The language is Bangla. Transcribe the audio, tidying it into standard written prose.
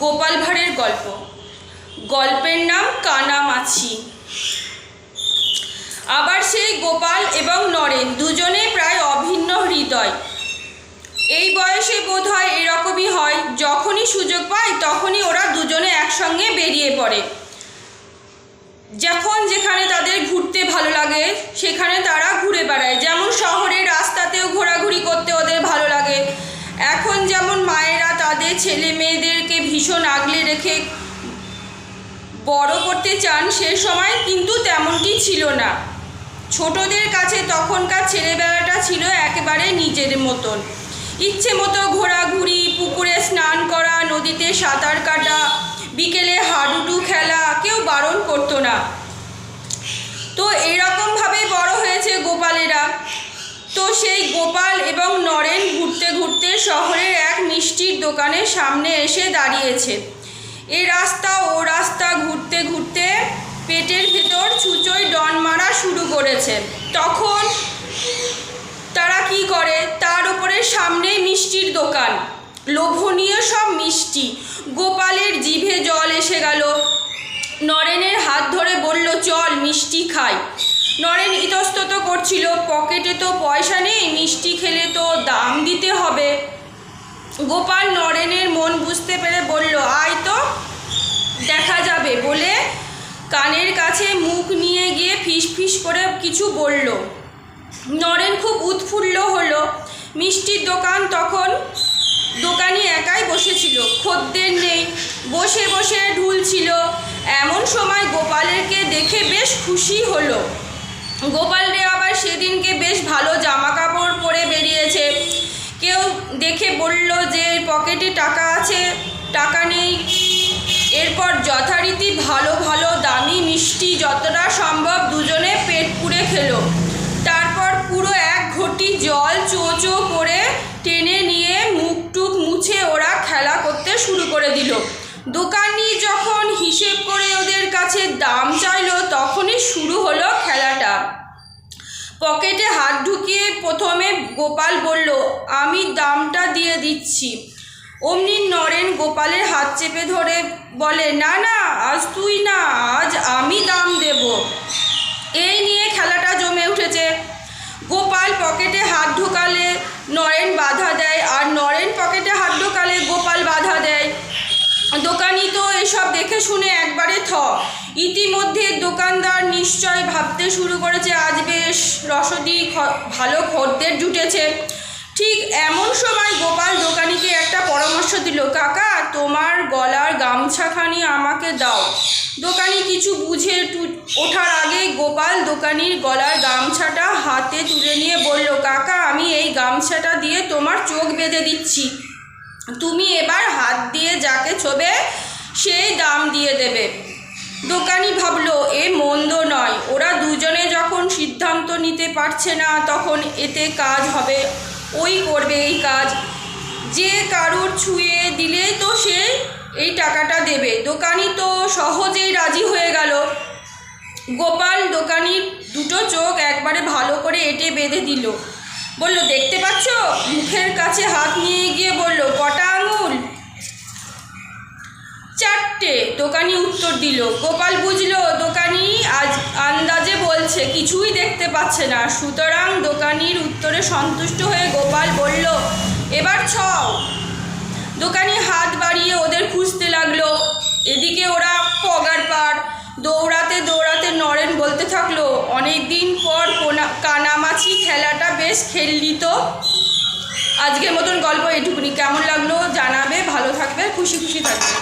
গোপাল ভাঁড়ের গল্প। গল্পের নাম কানামাছি। আবার সেই গোপাল এবং নরেন দুজনে প্রায় অভিন্ন হৃদয়। এই বয়সে বোধ হয় এরকমই হয়, যখনই সুযোগ পায় তখনই ওরা দুজনে একসঙ্গে বেরিয়ে পড়ে। যখন যেখানে তাদের ঘুরতে ভালো লাগে সেখানে তারা ঘুরে বেড়ায়। যেমন শহরের রাস্তাতেও ঘোরাঘুরি করতে ওদের ভালো লাগে। এখন যেমন মায়েরা তাদের ছেলে মেয়েদেরকে ভীষণ আগলে রেখে বড় করতে চান, সে সময় কিন্তু তেমনটি ছিল না। ছোটদের কাছে তখনকার ছেলেবেলাটা ছিল একেবারে নিজের মতন। ইচ্ছে মতো ঘোরাঘুরি, পুকুরে স্নান করা, নদীতে সাঁতার কাটা, বিকেলে হাডুডু খেলা, কেউ বারণ করতো না। তো এইরকমভাবে বড় হয়েছে গোপালেরা। তো সেই গোপাল এবং নরেন ঘুরতে ঘুরতে শহরের এক মিষ্টির দোকানের সামনে এসে দাঁড়িয়েছে। এ রাস্তা ও রাস্তা ঘুরতে ঘুরতে পেটের ভেতর ছুঁচোয় ডন মারা শুরু করেছে। তখন তারা কি করে, তার উপরে সামনেই মিষ্টির দোকান, লোভনীয় সব মিষ্টি। গোপালের জিভে জল এসে গেল। নরেনের হাত ধরে বলল, চল মিষ্টি খাই। নরেন ইতস্তত করছিল, পকেটে তো পয়সা নেই, মিষ্টি খেলে তো দাম দিতে হবে। গোপাল নরেনের মন বুঝতে পেরে বলল, আয় তো দেখা যাবে বলে কানের কাছে মুখ নিয়ে গিয়ে ফিস ফিস করে কিছু বলল। নরেন খুব উৎফুল্ল হলো। মিষ্টির দোকান তখন দোকানি একাই বসেছিল, খদ্দের নেই, বসে বসে ঢুলছিল। এমন সময় গোপালেরকে দেখে বেশ খুশি হলো। গোপালরে আবার সেদিনকে বেশ ভালো জামা কাপড় পরে বেরিয়েছে। কেউ দেখে বলল যে পকেটে টাকা আছে, টাকা নেই। এরপর যথারীতি ভালো ভালো দামি মিষ্টি যতটা সম্ভব দুজনে পেট পুড়ে খেলো। তারপর পুরো এক ঘটি জল চো চো করে টেনে নিয়ে মুখ টুক মুছে ওরা খেলা করতে শুরু করে দিল। দোকানি যখন হিসেব করে ওদের কাছে দাম চাইলো, তখনই শুরু হলো খেলাটা। পকেটে হাত ঢুকিয়ে প্রথমে গোপাল বলল, আমি দামটা দিয়ে দিচ্ছি। অমনি নরেন গোপালের হাত চেপে ধরে বলে, না না, আজ তুই না, আজ আমি দাম দেব। এই নিয়ে খেলাটা জমে উঠেছে। গোপাল পকেটে হাত ঢোকালে নরেন বাধা দেয়, আর নরেন পকেটে হাত ঢোকালে গোপাল বাধা দেয়। দোকানি তো এসব দেখে শুনে একবারে থ। ইতিমধ্যে দোকানদার নিশ্চয় ভাবতে শুরু করেছে, আজ বেশ রসদি ভালো খদ্দের জুটেছে। ঠিক এমন সময় গোপাল দোকানিকে একটা পরামর্শ দিল, কাকা তোমার গলার গামছাখানি আমাকে দাও। দোকানি কিছু বুঝে ওঠার আগে গোপাল দোকানির গলার গামছাটা হাতে তুলে নিয়ে বলল, কাকা আমি এই গামছাটা দিয়ে তোমার চোখ বেঁধে দিচ্ছি, তুমি এবার হাত দিয়ে যাকে ছোবে সেই দাম দিয়ে দেবে। দোকানি ভাবলো এ মন্দ নয়, ওরা দুজনে যখন সিদ্ধান্ত নিতে পারছে না তখন এতে কাজ হবে, ওই করবে এই কাজ। যে কারুর ছুঁয়ে দিলেই তো সে এই টাকাটা দেবে। দোকানি তো সহজেই রাজি হয়ে গেল। গোপাল দোকানির দুটো চোখ একবারে ভালো করে এঁটে বেঁধে দিল। বলল, দেখতে পাচ্ছ? মুখের কাছে হাত নিয়ে গিয়ে বলল, কটা আঙুল? 4টে। দোকানি উত্তর দিল। গোপাল বুঝলো দোকানি আজ আন্দাজে বলছে, কিছুই দেখতে পাচ্ছে না। সুতরাং দোকানির উত্তরে সন্তুষ্ট হয়ে গোপাল বলল, এবার ছও। দোকানি হাত বাড়িয়ে ওদের খুঁজতে লাগলো। এদিকে ওরা পগার পার। দৌড়াতে দৌড়াতে নরেন বলতে থাকলো, অনেক দিন পর কানামাছি খেলাটা বেশ খেললি তো। আজকের মতন গল্প এটুকুনি। কেমন লাগলো জানাবে, ভালো থাকবে, খুশি খুশি থাকবে।